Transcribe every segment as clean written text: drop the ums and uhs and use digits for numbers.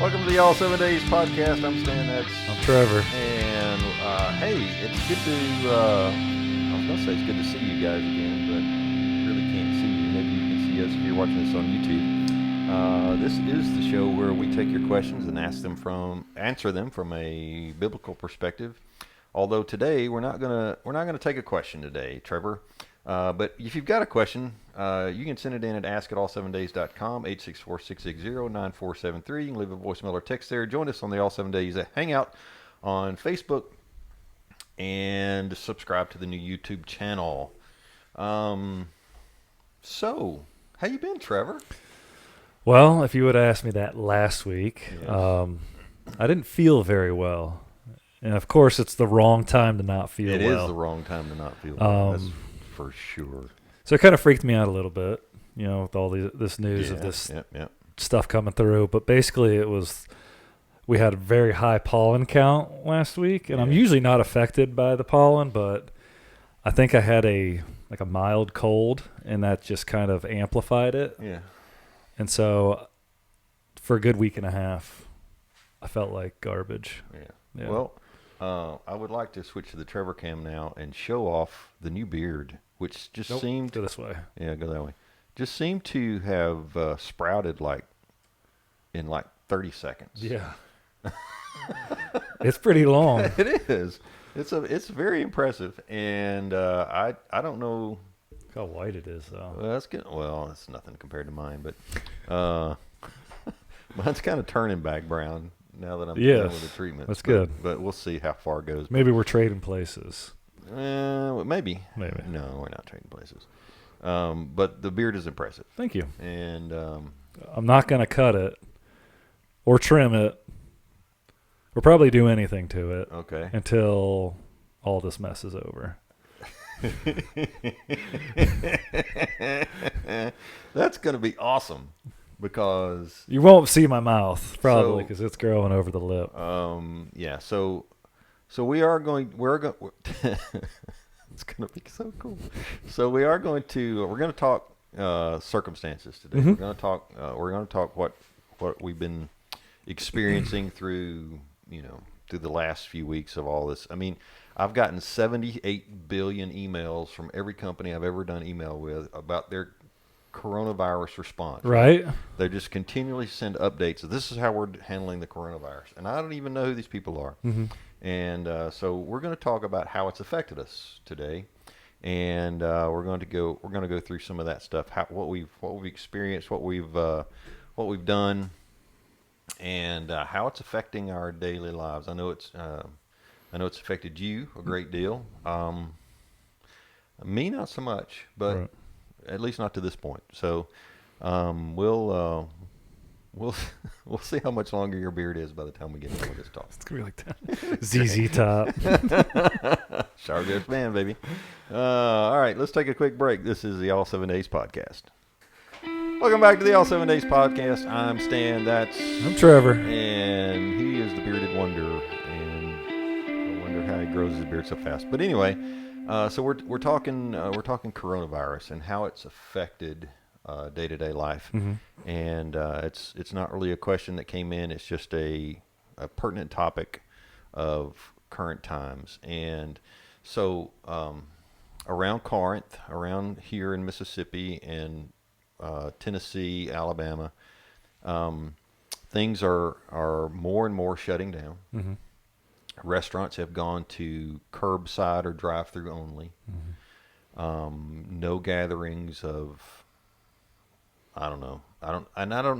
Welcome to the All 7 Days podcast. I'm Stan. I'm Trevor. And hey, it's good to. I was gonna say it's good to see you guys again, but really can't see you. Maybe you can see us if you're watching this on YouTube. This is the show where we take your questions and answer them from a biblical perspective. Although today we're not gonna take a question today, Trevor. But if you've got a question, you can send it in at askitall7days.com, 864-660-9473. You can leave a voicemail or text there. Join us on the All 7 Days Hangout on Facebook and subscribe to the new YouTube channel. So, how you been, Trevor? Well, if you would have asked me that last week, Yes. I didn't feel very well. And, of course, it's the wrong time to not feel well. It is the wrong time to not feel well. That's for sure. So it kind of freaked me out a little bit, with all this news of this stuff coming through. But basically we had a very high pollen count last week. And I'm usually not affected by the pollen, but I think I had a mild cold, and that just kind of amplified it. Yeah. And so for a good week and a half, I felt like garbage. Yeah. Well, I would like to switch to the Trevor cam now and show off the new beard, which just seemed... Go this way. Yeah, go that way. Just seemed to have sprouted in 30 seconds. Yeah. It's pretty long. It is. It's very impressive, and I don't know... Look how white it is, though. Well, that's good. Well, it's nothing compared to mine, but mine's kind of turning back brown now that I'm done with the treatment. That's good. But we'll see how far it goes. Maybe we're trading places. Maybe. Maybe. No, we're not trading places. But the beard is impressive. Thank you. And I'm not going to cut it or trim it or probably do anything to it until all this mess is over. That's going to be awesome because you won't see my mouth probably because it's growing over the lip. Yeah. So we're going it's going to be so cool. So we're going to talk circumstances today. Mm-hmm. We're going to talk what we've been experiencing through the last few weeks of all this. I mean, I've gotten 78 billion emails from every company I've ever done email with about their coronavirus response. Right. They just continually send updates. So this is how we're handling the coronavirus. And I don't even know who these people are. Mm-hmm. And so we're going to talk about how it's affected us today. And we're going to go through some of that stuff, what we've experienced, what we've done, and how it's affecting our daily lives. I know it's affected you a great deal. Me, not so much, but at least not to this point. So we'll see how much longer your beard is by the time we get into this talk. It's gonna be like that ZZ Top. Shower Ghost Band, baby. All right, let's take a quick break. This is the All 7 Days podcast. Welcome back to the All 7 Days podcast. I'm Stan. I'm Trevor, and he is the bearded wonder. And I wonder how he grows his beard so fast. But anyway, so we're talking coronavirus and how it's affected day-to-day life. Mm-hmm. And it's not really a question that came in. It's just a pertinent topic of current times. And so around Corinth, around here in Mississippi and Tennessee, Alabama, things are more and more shutting down. Mm-hmm. Restaurants have gone to curbside or drive-through only. Mm-hmm. No gatherings of, I don't know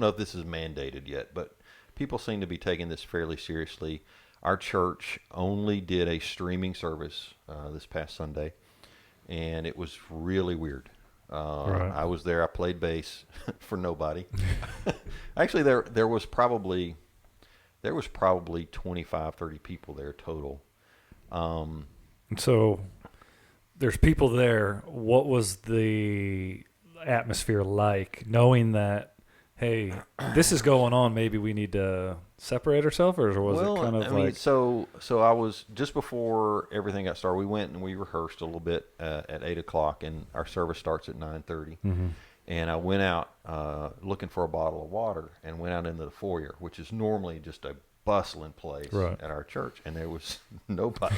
if this is mandated yet, but people seem to be taking this fairly seriously. Our church only did a streaming service this past Sunday, and it was really weird. I was there. I played bass for nobody. Actually, there was probably 25, 30 people there total. So there's people there. What was the atmosphere like, knowing that, hey, this is going on, maybe we need to separate ourselves, or was it kind of like... So I was, just before everything got started, we went and we rehearsed a little bit at 8 o'clock, and our service starts at 9:30. Mm-hmm. And I went out looking for a bottle of water and went out into the foyer, which is normally just a bustling place right. at our church, and there was nobody.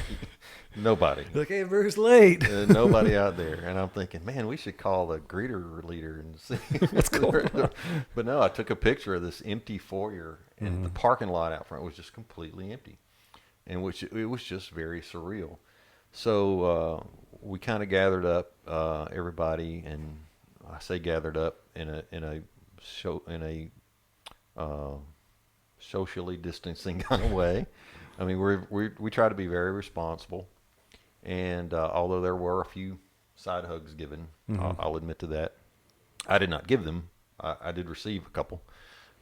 Like, hey, Bruce, late. Nobody out there, and I'm thinking, man, we should call the greeter leader and see what's going on. But no, I took a picture of this empty foyer, and the parking lot out front was just completely empty, and which it was just very surreal. So we kind of gathered up everybody, and I say gathered up in a socially distancing kind of way. I mean, we try to be very responsible, and although there were a few side hugs given, I'll admit to that. I did not give them. I did receive a couple,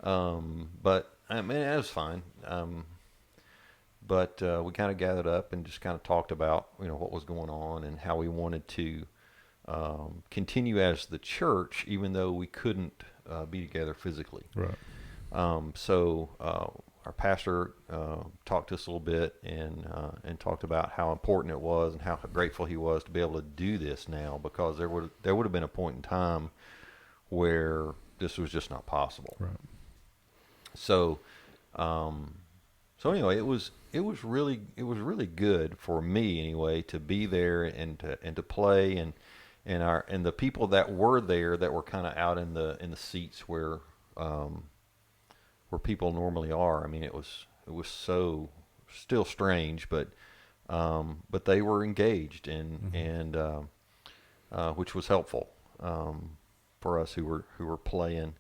but I mean, it was fine. But we kind of gathered up and just kind of talked about what was going on and how we wanted to continue as the church, even though we couldn't be together physically. Right. So our pastor talked to us a little bit and talked about how important it was and how grateful he was to be able to do this now, because there would have been a point in time where this was just not possible. Right. So anyway, it was really good for me anyway to be there and to play and the people that were there that were kind of out in the seats where people normally are. I mean, it was so still strange, but they were engaged and which was helpful for us who were playing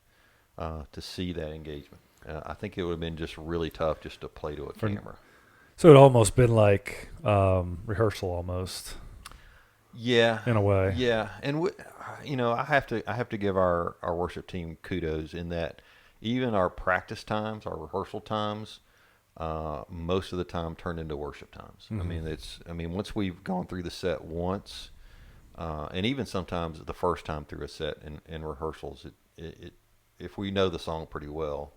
to see that engagement. I think it would have been just really tough just to play to a camera. So it almost been like rehearsal almost. Yeah, in a way. Yeah, and I have to give our worship team kudos in that even our practice times, our rehearsal times, most of the time turned into worship times. I mean, once we've gone through the set once, and even sometimes the first time through a set in rehearsals, it if we know the song pretty well,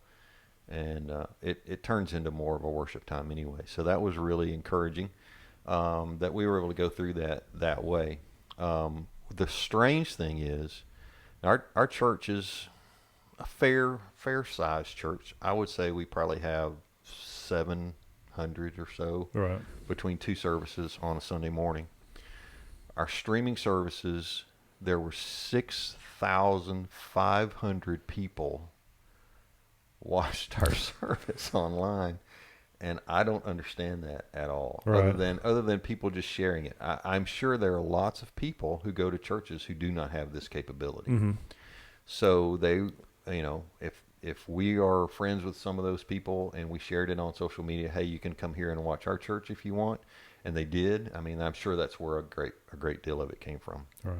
and it turns into more of a worship time anyway. So that was really encouraging that we were able to go through that way. The strange thing is, our church is a fair sized church. I would say we probably have 700 or so right. between two services on a Sunday morning. Our streaming services, there were 6,500 people watched our service online, and I don't understand that at all. Right. Other than people just sharing it. I'm sure there are lots of people who go to churches who do not have this capability. So they, if we are friends with some of those people and we shared it on social media, hey, you can come here and watch our church if you want, and they did. I mean, I'm sure that's where a great deal of it came from. Right.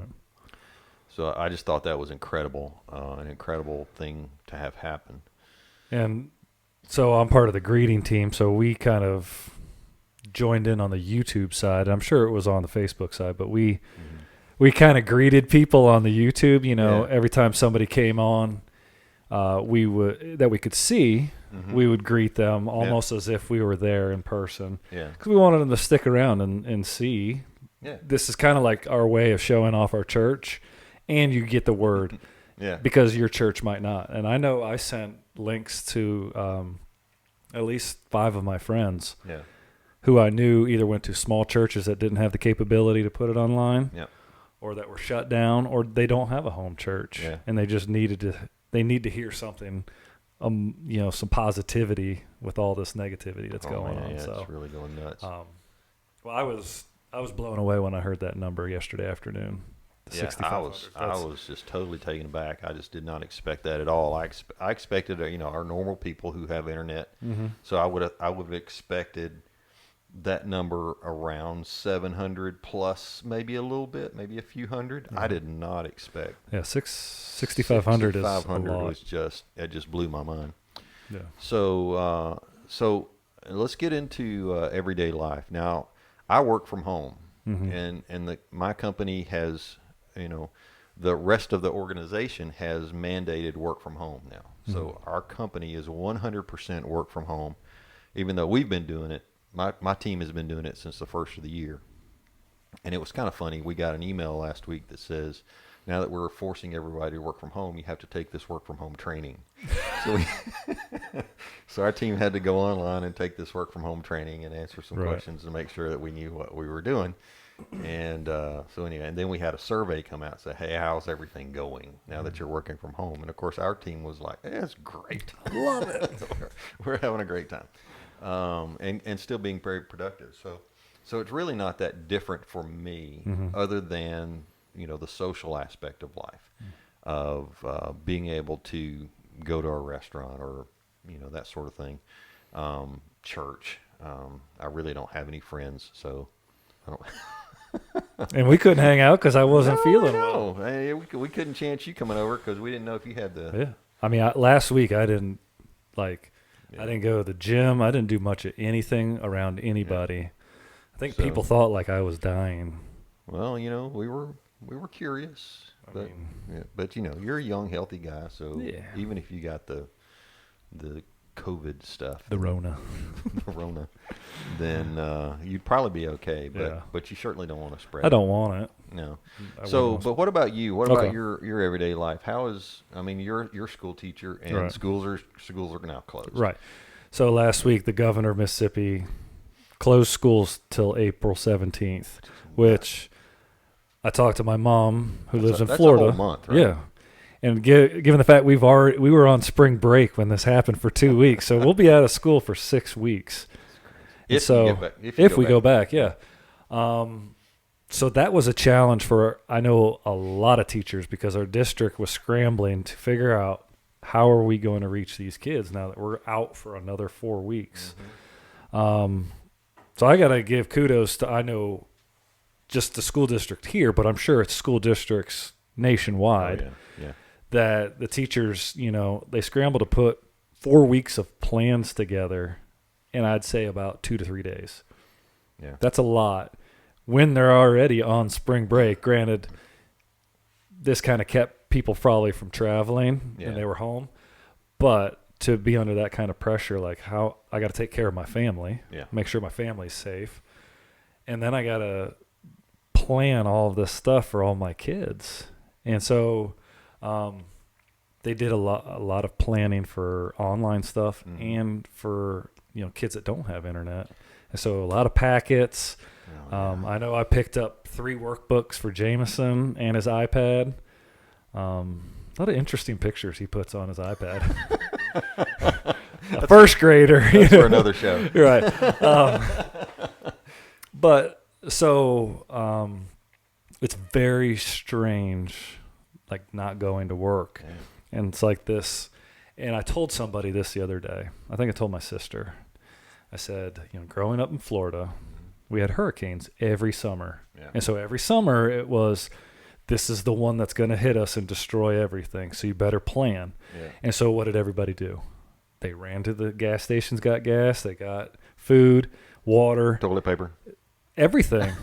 So I just thought that was incredible, an incredible thing to have happen. And so I'm part of the greeting team, so we kind of joined in on the YouTube side. I'm sure it was on the Facebook side, but we kind of greeted people on the YouTube. Every time somebody came on, we could see, we would greet them almost as if we were there in person. Yeah, because we wanted them to stick around and see. Yeah, this is kind of like our way of showing off our church, and you get the word. Yeah, because your church might not. And I know I sent links to at least 5 of my friends who I knew either went to small churches that didn't have the capability to put it online, or that were shut down, or they don't have a home church, and they just need to hear something, some positivity with all this negativity that's going on. Yeah, so it's really going nuts. Well, I was blown away when I heard that number yesterday afternoon. Yeah, I was just totally taken aback. I just did not expect that at all. I expected our normal people who have internet. So I would have expected that number around 700 plus, maybe a little bit, maybe a few hundred. I did not expect. Yeah, 6,500 is a lot. Was it just blew my mind. Yeah. So let's get into everyday life. Now, I work from home, and my company has. The rest of the organization has mandated work from home now. So our company is 100% work from home, even though we've been doing it. My team has been doing it since the first of the year. And it was kind of funny. We got an email last week that says now that we're forcing everybody to work from home, you have to take this work from home training. So so our team had to go online and take this work from home training and answer some questions to make sure that we knew what we were doing. And so anyway, and then we had a survey come out and say, hey, how's everything going now that you're working from home? And of course, our team was like, hey, it's great. I love it. we're having a great time. And still being very productive. So it's really not that different for me, other than, the social aspect of life, of being able to go to a restaurant or, that sort of thing. Church. I really don't have any friends, so I don't. And we couldn't hang out because I wasn't feeling well. Hey, we couldn't chance you coming over because we didn't know if you had the. Yeah. I mean, last week I didn't I didn't go to the gym. I didn't do much of anything around anybody. Yeah. I think people thought like I was dying. Well, we were curious, but you're a young, healthy guy, so even if you got the COVID stuff, the Rona, then you'd probably be okay. But you certainly don't want to spread. I don't want it. No. But what about you? What about your everyday life? How is? I mean, you're a school teacher, and schools are now closed. Right. So last week, the governor of Mississippi closed schools till April 17th, which I talked to my mom who lives in Florida. That's a whole month, right? Yeah. And given the fact we were on spring break when this happened for 2 weeks, so we'll be out of school for 6 weeks. If we go back, yeah. So that was a challenge for, I know, a lot of teachers, because our district was scrambling to figure out how are we going to reach these kids now that we're out for another 4 weeks. So I got to give kudos to, I know, just the school district here, but I'm sure it's school districts nationwide. Oh, yeah. That the teachers, they scramble to put 4 weeks of plans together in, I'd say, about 2 to 3 days. Yeah. That's a lot when they're already on spring break. Granted, this kind of kept people probably from traveling and they were home, but to be under that kind of pressure, like how I got to take care of my family, make sure my family's safe. And then I got to plan all of this stuff for all my kids. And so, they did a lot of planning for online stuff and for, kids that don't have internet. And so a lot of packets. I know I picked up 3 workbooks for Jameson and his iPad. A lot of interesting pictures he puts on his iPad. A first grader. That's for another show. Right. But so it's very strange, like not going to work. Yeah. And it's like this. And I told somebody this the other day. I think I told my sister. I said, growing up in Florida, we had hurricanes every summer. Yeah. And so every summer it was, this is the one that's going to hit us and destroy everything. So you better plan. Yeah. And so what did everybody do? They ran to the gas stations, got gas. They got food, water. Toilet paper. Everything.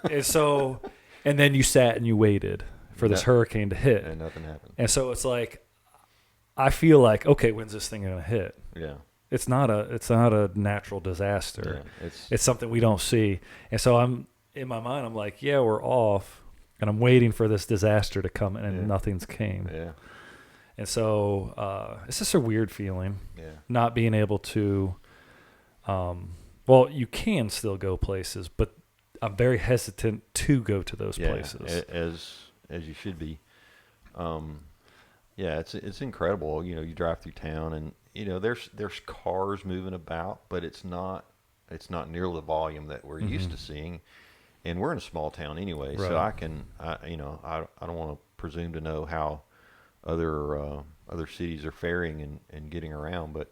And then you sat and you waited for this hurricane to hit. And nothing happened. And so it's like, I feel like, okay, when's this thing going to hit? Yeah. It's not a natural disaster. Yeah, it's something we don't see. And so I'm in my mind, I'm like, yeah, we're off, and I'm waiting for this disaster to come, and nothing's came. Yeah. And so it's just a weird feeling. Yeah. Not being able to. Well, you can still go places, but I'm very hesitant to go to those places. As you should be. Yeah, it's incredible. You drive through town and there's cars moving about, but it's not near the volume that we're used to seeing. And we're in a small town anyway, right. So I don't want to presume to know how other cities are faring and getting around, but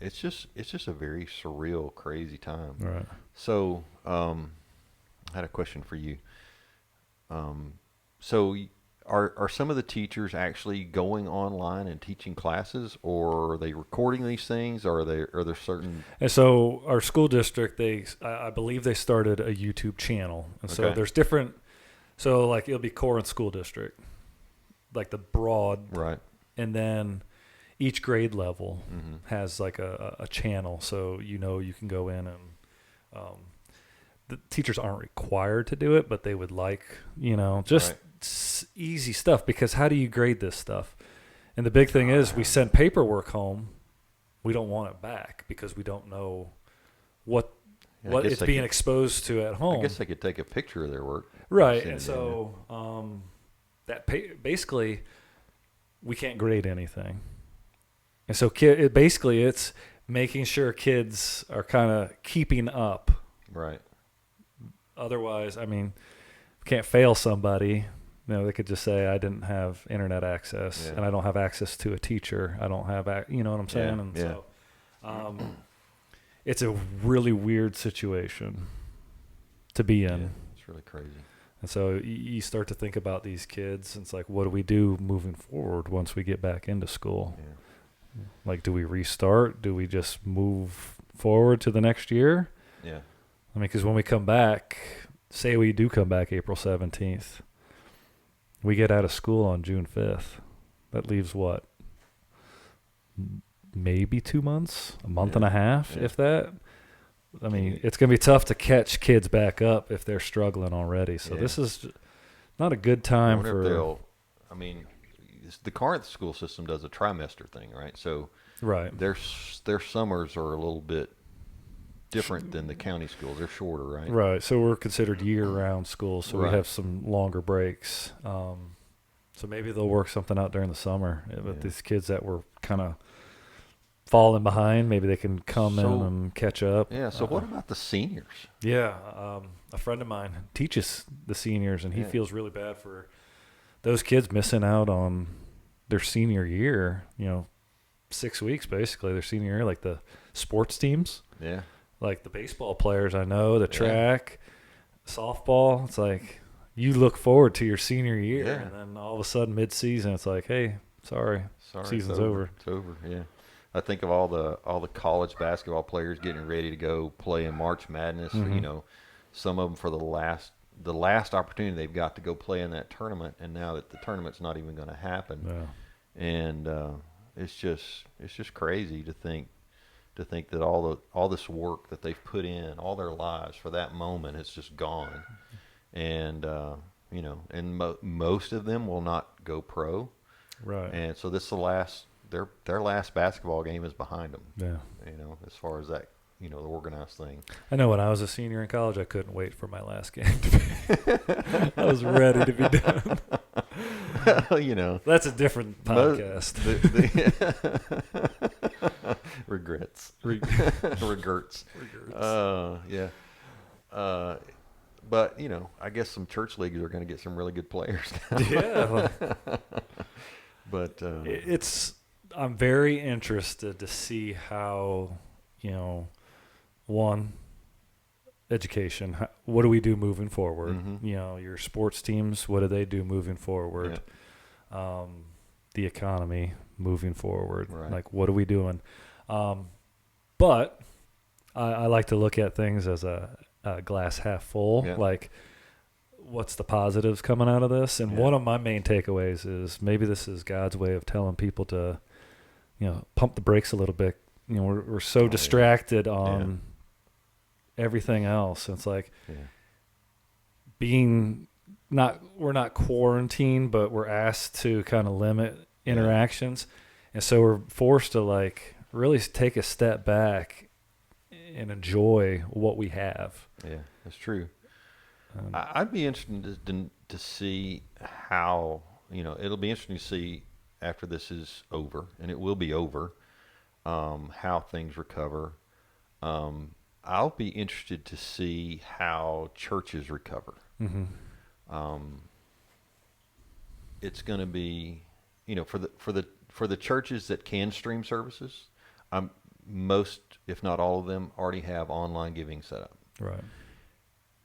it's just a very surreal, crazy time. Right. So I had a question for you. So are some of the teachers actually going online and teaching classes, or are they recording these things, or are there certain? And so our school district, I believe they started a YouTube channel, and so there's different. So like it'll be Corinth School District, like the broad, right, and then each grade level has like a channel, so you can go in and the teachers aren't required to do it, but they would like, just easy stuff, because how do you grade this stuff? And the big thing is we send paperwork home. We don't want it back because we don't know what it's being exposed to at home. I guess they could take a picture of their work. Right. And so basically we can't grade anything. And so it's making sure kids are kind of keeping up. Right. Otherwise, we can't fail somebody. They could just say, I didn't have internet access and I don't have access to a teacher. I don't have, you know what I'm saying? So it's a really weird situation to be in. Yeah, it's really crazy. And so you start to think about these kids, and it's like, what do we do moving forward once we get back into school? Yeah. Like, do we restart? Do we just move forward to the next year? Yeah. Because when we come back, say we do come back April 17th, we get out of school on June 5th. That leaves what? Maybe 2 months, a month and a half, if that. It's going to be tough to catch kids back up if they're struggling already. So this is not a good time for. The current school system does a trimester thing, right? So their summers are a little bit different than the county schools. They're shorter, right? Right. So we're considered year-round schools, so we have some longer breaks. So maybe they'll work something out during the summer. But these kids that were kind of falling behind, maybe they can come in and catch up. Yeah. So what about the seniors? Yeah. A friend of mine teaches the seniors, and he feels really bad for those kids missing out on their senior year. 6 weeks basically their senior year, like the sports teams. Yeah. Like the baseball players I know, the track, softball. It's like you look forward to your senior year, and then all of a sudden mid-season, it's like, hey, sorry, season's over. It's over. Yeah. I think of all the college basketball players getting ready to go play in March Madness. Mm-hmm. Some of them for the last opportunity they've got to go play in that tournament, and now that the tournament's not even going to happen, and it's just crazy to think that all this work that they've put in all their lives for that moment is just gone, and most of them will not go pro, right? And so this is the last. Their last basketball game is behind them. Yeah. As far as that, the organized thing. I know when I was a senior in college, I couldn't wait for my last game to be. I was ready to be done. That's a different podcast. Regrets. Regrets. Yeah. But I guess some church leagues are going to get some really good players now. Yeah. But I'm very interested to see how, one, education, what do we do moving forward? Mm-hmm. Your sports teams, what do they do moving forward? Yeah. The economy moving forward. Right. Like, what are we doing? But I like to look at things as a glass half full. Yeah. Like, what's the positives coming out of this? And one of my main takeaways is maybe this is God's way of telling people to, pump the brakes a little bit. We're so distracted on everything else. It's like we're not quarantined, but we're asked to kind of limit interactions. And so we're forced to really take a step back and enjoy what we have. Yeah, that's true. I'd be interested to see how, it'll be interesting to see after this is over, and it will be over, how things recover. I'll be interested to see how churches recover. Mm-hmm. It's going to be, for the churches that can stream services, most, if not all of them, already have online giving set up. Right.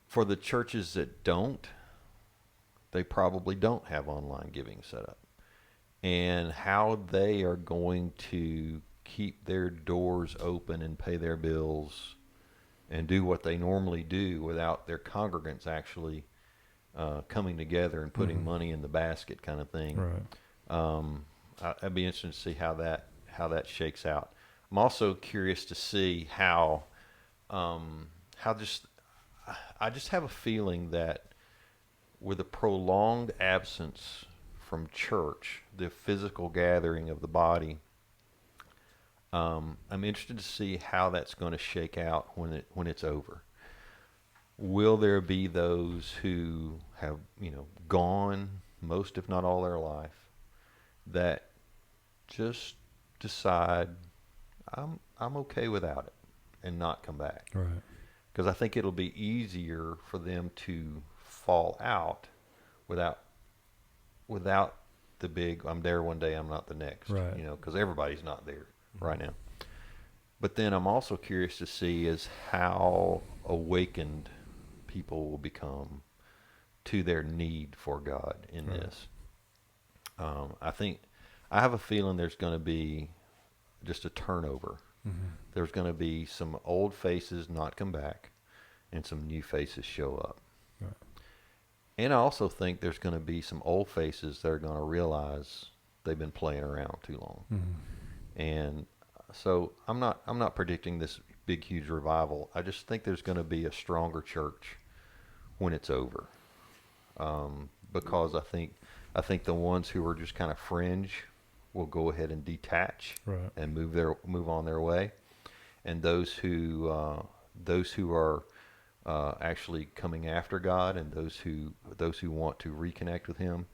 For the churches that don't, they probably don't have online giving set up. And how they are going to keep their doors open and pay their bills and do what they normally do without their congregants actually coming together and putting money in the basket, kind of thing. Right. I'd be interested to see how that shakes out. I'm also curious to see how I just have a feeling that with a prolonged absence from church, the physical gathering of the body, I'm interested to see how that's going to shake out when it's over. Will there be those who have gone most, if not all, their life that just decide I'm okay without it and not come back? Right. Because I think it'll be easier for them to fall out without the big I'm there one day, I'm not the next. Right. Because everybody's not there right now. But then I'm also curious to see is how awakened people will become to their need for God in this. I have a feeling there's going to be just a turnover. Mm-hmm. There's going to be some old faces not come back and some new faces show up. Right. And I also think there's going to be some old faces that are going to realize they've been playing around too long. Mm-hmm. And so I'm not predicting this big, huge revival. I just think there's going to be a stronger church when it's over. Because I think the ones who are just kind of fringe will go ahead and detach and move on their way. And those who are actually coming after God, and those who want to reconnect with Him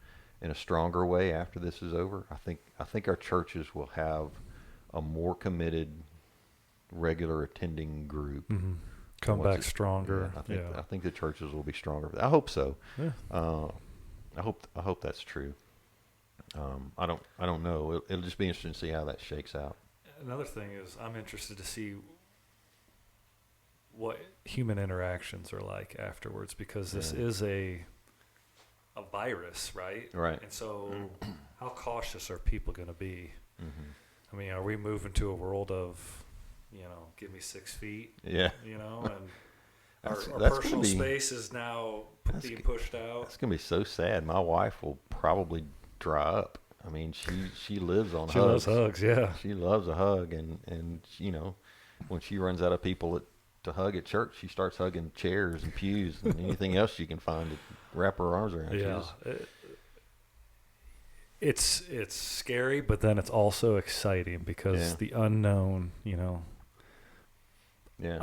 in a stronger way after this is over, I think our churches will have a more committed, regular attending group. Mm-hmm. Come back stronger. I think the churches will be stronger. I hope so. Yeah. I hope that's true. I don't know. It'll just be interesting to see how that shakes out. Another thing is I'm interested to see what human interactions are like afterwards, because this is a virus, right? Right. And so how cautious are people going to be? Mm-hmm. I mean, are we moving to a world of, give me 6 feet? Yeah. And That's our personal space is now being pushed out. That's going to be so sad. My wife will probably dry up. I mean, she lives on hugs. She loves hugs, yeah. She loves a hug, and when she runs out of people to hug at church, she starts hugging chairs and pews and anything else she can find to wrap her arms around. Yeah. It's scary, but then it's also exciting because the unknown, Yeah.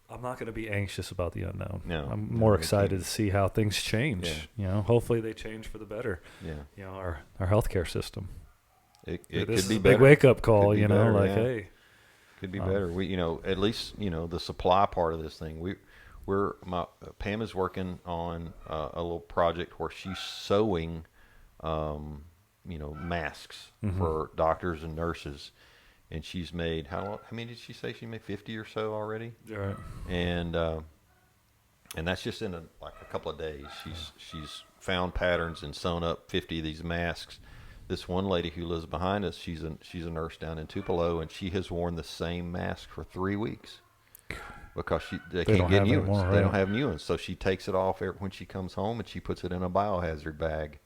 I'm not going to be anxious about the unknown. No. I'm more excited to see how things change. Yeah. Hopefully they change for the better. Yeah. Our healthcare system. It this could be is a better. big wake up call, better, hey. Could be better. We, at least, the supply part of this thing. Pam is working on a little project where she's sewing, masks for doctors and nurses, and she's made how many did she say she made? 50 or so already? Right. And that's just in a couple of days. She's found patterns and sewn up 50 of these masks. This one lady who lives behind us, she's a nurse down in Tupelo, and she has worn the same mask for 3 weeks because they can't get new ones. They don't have new ones, so she takes it off when she comes home, and she puts it in a biohazard bag,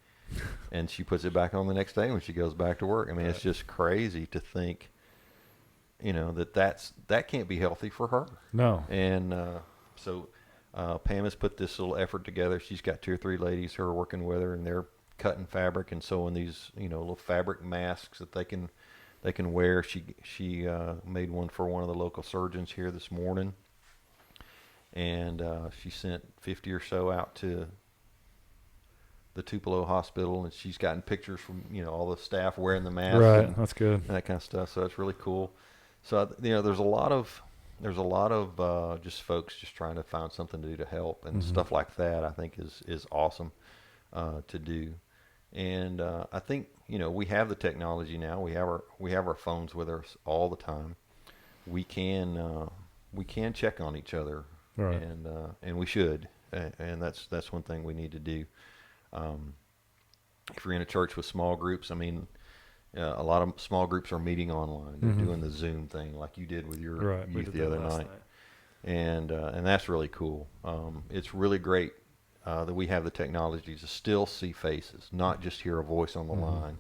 and she puts it back on the next day when she goes back to work. I mean, it's just crazy to think, that can't be healthy for her. No. And so Pam has put this little effort together. She's got 2 or 3 ladies who are working with her, and they're cutting fabric and sewing these little fabric masks that they can wear. She made one for one of the local surgeons here this morning, and she sent 50 or so out to the Tupelo hospital, and she's gotten pictures from all the staff wearing the mask. Right, that's good. And that kind of stuff. So it's really cool. So there's a lot of just folks just trying to find something to do to help, and stuff like that. I think is awesome to do. And I think we have the technology now. We have our phones with us all the time. We can check on each other, right. And we should. And that's one thing we need to do. If you're in a church with small groups, I mean, a lot of small groups are meeting online. They're doing the Zoom thing like you did with your youth the other night. And that's really cool. It's really great that we have the technology to still see faces, not just hear a voice on the line,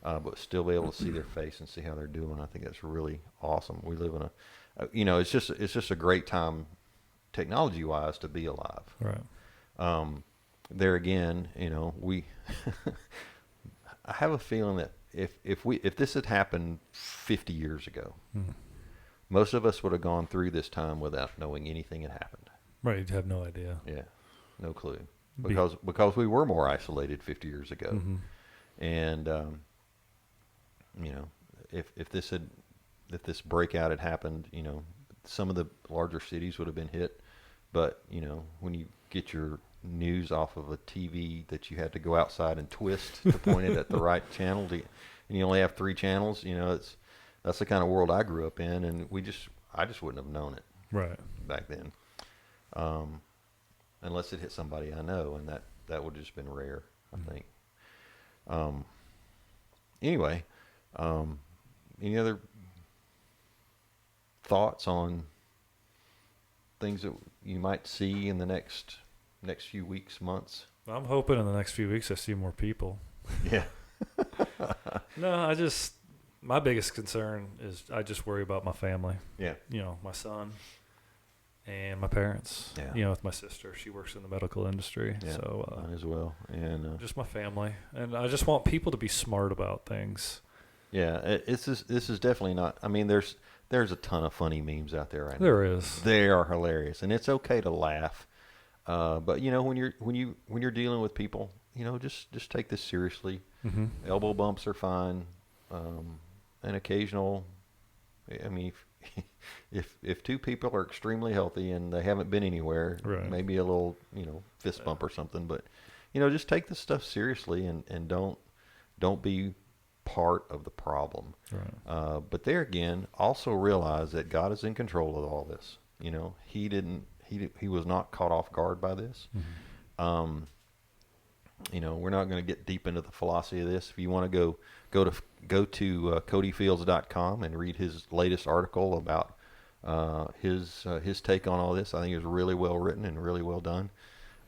but still be able to see their face and see how they're doing. I think that's really awesome. We live in it's just a great time technology-wise to be alive. Right. There again, I have a feeling that if this had happened 50 years ago, most of us would have gone through this time without knowing anything had happened. Right, you'd have no idea. Yeah, no clue. Because we were more isolated 50 years ago. Mm-hmm. And, if this breakout had happened, some of the larger cities would have been hit. But, when you get your news off of a TV that you had to go outside and twist to point it at the right channel, and you only have 3 channels, that's the kind of world I grew up in, and I just wouldn't have known it right back then, unless it hit somebody I know, and that would have just been rare, I think. Anyway, any other thoughts on things that you might see in the next few weeks, months? I'm hoping in the next few weeks I see more people. Yeah. No, my biggest concern is I just worry about my family. Yeah. My son and my parents. Yeah. With my sister. She works in the medical industry. Yeah, so mine as well. And just my family. And I just want people to be smart about things. Yeah, this is definitely not. I mean, there's a ton of funny memes out there right now. There is. They are hilarious, and it's okay to laugh. But when you're dealing with people, just take this seriously. Mm-hmm. Elbow bumps are fine. An occasional. I mean, if 2 people are extremely healthy and they haven't been anywhere, right. Maybe a little fist bump or something. But just take this stuff seriously and don't be part of the problem. Right. But there again, also realize that God is in control of all this. He was not caught off guard by this. Mm-hmm. We're not going to get deep into the philosophy of this. If you want to go to codyfields.com and read his latest article about his take on all this. I think it was really well written and really well done.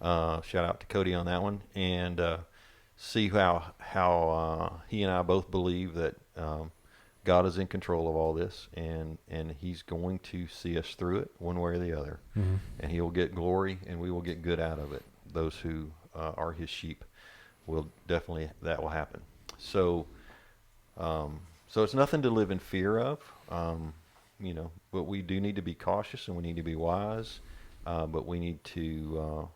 Shout out to Cody on that one, and see how he and I both believe that God is in control of all this, and He's going to see us through it one way or the other, mm-hmm. and He will get glory, and we will get good out of it. Those who are His sheep that will happen. So it's nothing to live in fear of, but we do need to be cautious and we need to be wise, but we need to.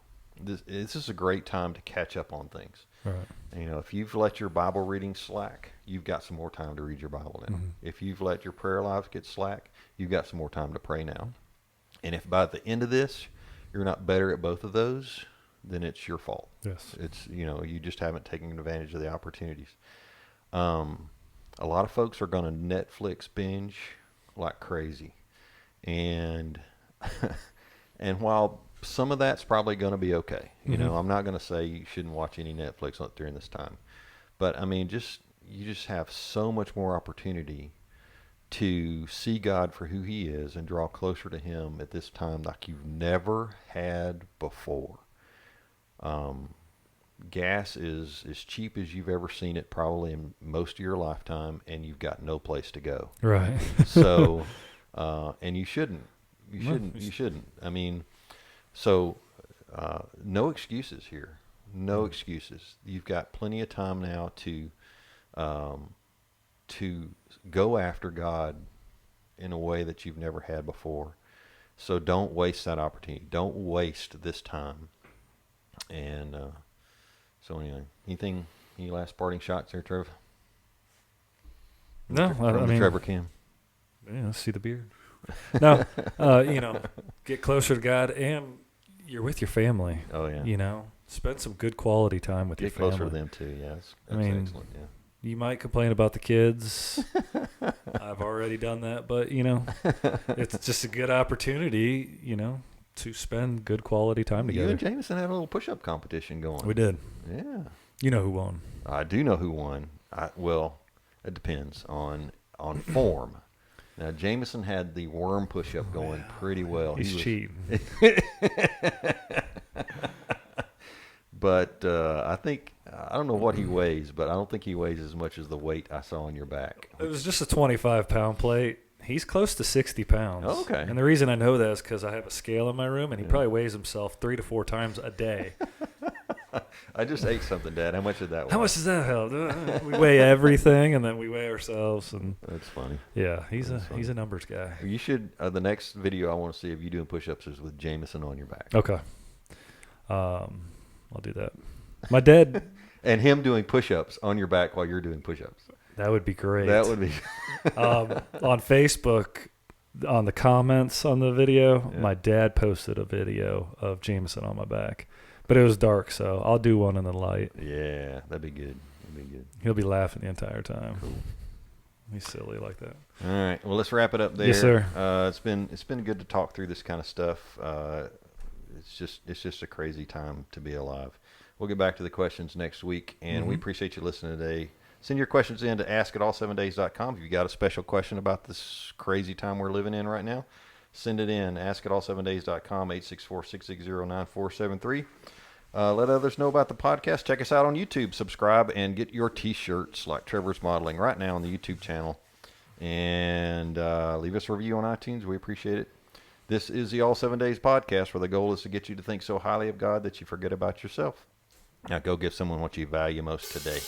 This is a great time to catch up on things. Right. If you've let your Bible reading slack, you've got some more time to read your Bible now. Mm-hmm. If you've let your prayer lives get slack, you've got some more time to pray now. And if by the end of this, you're not better at both of those, then it's your fault. Yes. It's, you just haven't taken advantage of the opportunities. A lot of folks are going to Netflix binge like crazy. And, and while some of that's probably going to be okay. Mm-hmm. I'm not going to say you shouldn't watch any Netflix during this time. But, I mean, you just have so much more opportunity to see God for who He is and draw closer to Him at this time like you've never had before. Gas is as cheap as you've ever seen it probably in most of your lifetime, and you've got no place to go. Right. So, and you shouldn't. You shouldn't. I mean, so no excuses here. No excuses. You've got plenty of time now to go after God in a way that you've never had before. So don't waste that opportunity. Don't waste this time. And so anyway, any last parting shots there, Trevor? No, from the Trevor Cam. Yeah, let's see the beard. No, get closer to God, and you're with your family. Oh yeah. Spend some good quality time with your family. Get closer to them too. Yeah, that's excellent. Yeah. You might complain about the kids. I've already done that, but it's just a good opportunity, to spend good quality time together. You and Jameson had a little push-up competition going. We did. Yeah. You know who won? I do know who won. Well, it depends on form. Now, Jameson had the worm push-up going pretty well. He's cheating. But I don't know what he weighs, but I don't think he weighs as much as the weight I saw on your back. It was just a 25-pound plate. He's close to 60 pounds. Oh, okay. And the reason I know that is because I have a scale in my room, and he probably weighs himself 3 to 4 times a day. I just ate something, Dad. How much did that weigh? How much does that help? We weigh everything, and then we weigh ourselves. And that's funny. Yeah, he's a numbers guy. You should. The next video I want to see of you doing push-ups is with Jameson on your back. Okay. I'll do that. My dad. And him doing push-ups on your back while you're doing push-ups. That would be great. That would be. On Facebook, on the comments on the video, my dad posted a video of Jameson on my back. But it was dark, so I'll do one in the light. Yeah, that'd be good. He'll be laughing the entire time. Cool. He's silly like that. All right. Well, let's wrap it up there. Yes, sir. It's been good to talk through this kind of stuff. It's just a crazy time to be alive. We'll get back to the questions next week, and we appreciate you listening today. Send your questions in to askitall7days.com. If you got a special question about this crazy time we're living in right now, send it in. Askitall7days.com, 864-660-9473. Let others know about the podcast. Check us out on YouTube. Subscribe and get your T-shirts like Trevor's modeling right now on the YouTube channel. And leave us a review on iTunes. We appreciate it. This is the All 7 Days podcast, where the goal is to get you to think so highly of God that you forget about yourself. Now go give someone what you value most today.